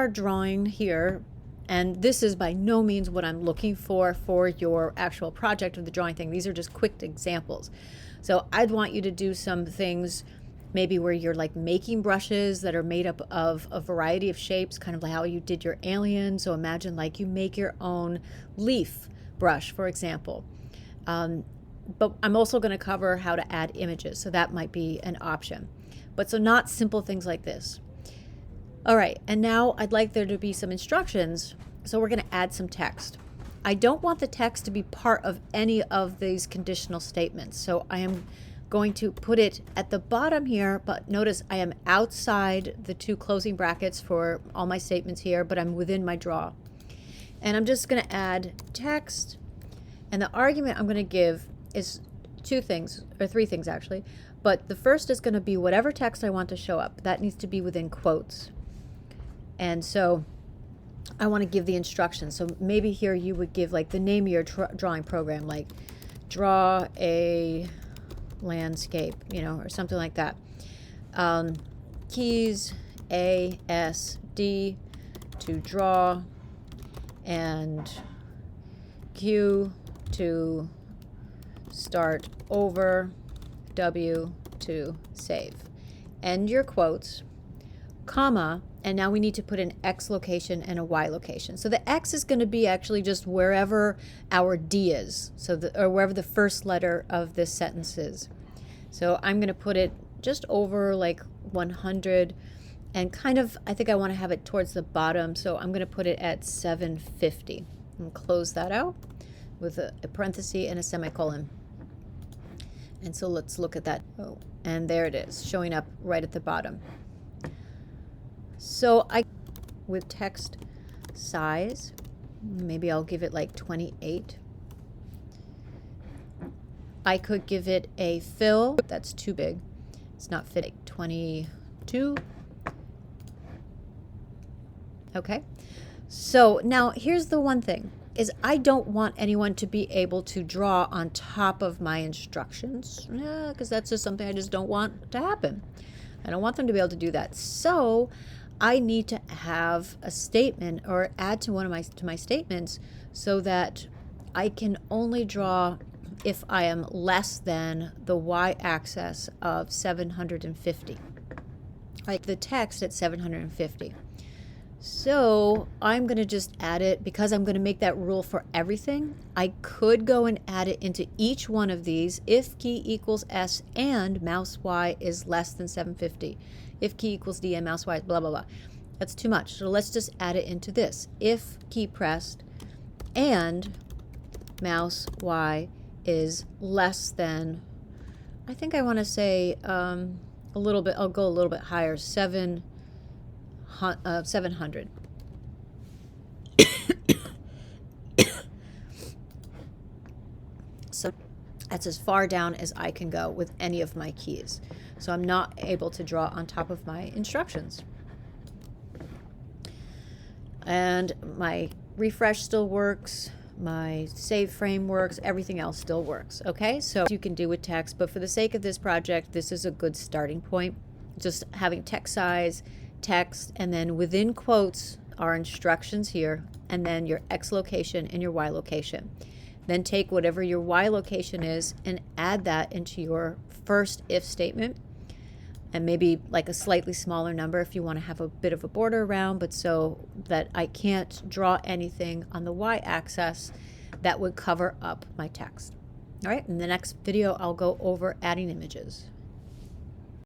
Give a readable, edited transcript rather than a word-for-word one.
our drawing here, and this is by no means what I'm looking for your actual project or the drawing thing. These are just quick examples. So I'd want you to do some things maybe where you're like making brushes that are made up of a variety of shapes, kind of like how you did your alien. So imagine like you make your own leaf brush, for example. But I'm also going to cover how to add images, so that might be an option. But so not simple things like this. All right, and now I'd like there to be some instructions, so we're going to add some text. I don't want the text to be part of any of these conditional statements, so I am going to put it at the bottom here, but notice I am outside the two closing brackets for all my statements here, but I'm within my draw. And I'm just going to add text, and the argument I'm going to give is two things, or three things actually, but the first is going to be whatever text I want to show up. That needs to be within quotes. And so I want to give the instructions. So maybe here you would give like the name of your drawing program, like draw a landscape, you know, or something like that. Keys A, S, D to draw, and Q to start over, W to save. End your quotes, comma, and now we need to put an X location and a Y location. So the X is going to be actually just wherever our D is, so or wherever the first letter of this sentence is. So I'm going to put it just over like 100, and kind of, I think I want to have it towards the bottom, so I'm going to put it at 750 and close that out with a parenthesis and a semicolon. And so let's look at that. Oh, and there it is, showing up right at the bottom. So with text size, maybe I'll give it like 28. I could give it a fill. That's too big. It's not fitting. 22. Okay. So now here's the one thing, is I don't want anyone to be able to draw on top of my instructions, because that's just something I just don't want to happen. I don't want them to be able to do that. So I need to have a statement or add to my statements so that I can only draw if I am less than the y-axis of 750, like the text at 750. So I'm going to just add it, because I'm going to make that rule for everything. I could go and add it into each one of these if key equals S and mouse Y is less than 750. If key equals D and mouse Y is blah, blah, blah. That's too much. So let's just add it into this. If key pressed and mouse Y is less than, I think I want to say a little bit, I'll go a little bit higher, 700. So that's as far down as I can go with any of my keys. So I'm not able to draw on top of my instructions. And my refresh still works, my save frame works, everything else still works. Okay, so you can do with text, but for the sake of this project, this is a good starting point. Just having text size, text, and then within quotes are instructions here, and then your X location and your Y location. Then take whatever your Y location is and add that into your first if statement, and maybe like a slightly smaller number if you want to have a bit of a border around, but so that I can't draw anything on the y-axis that would cover up my text. All right, in the next video, I'll go over adding images.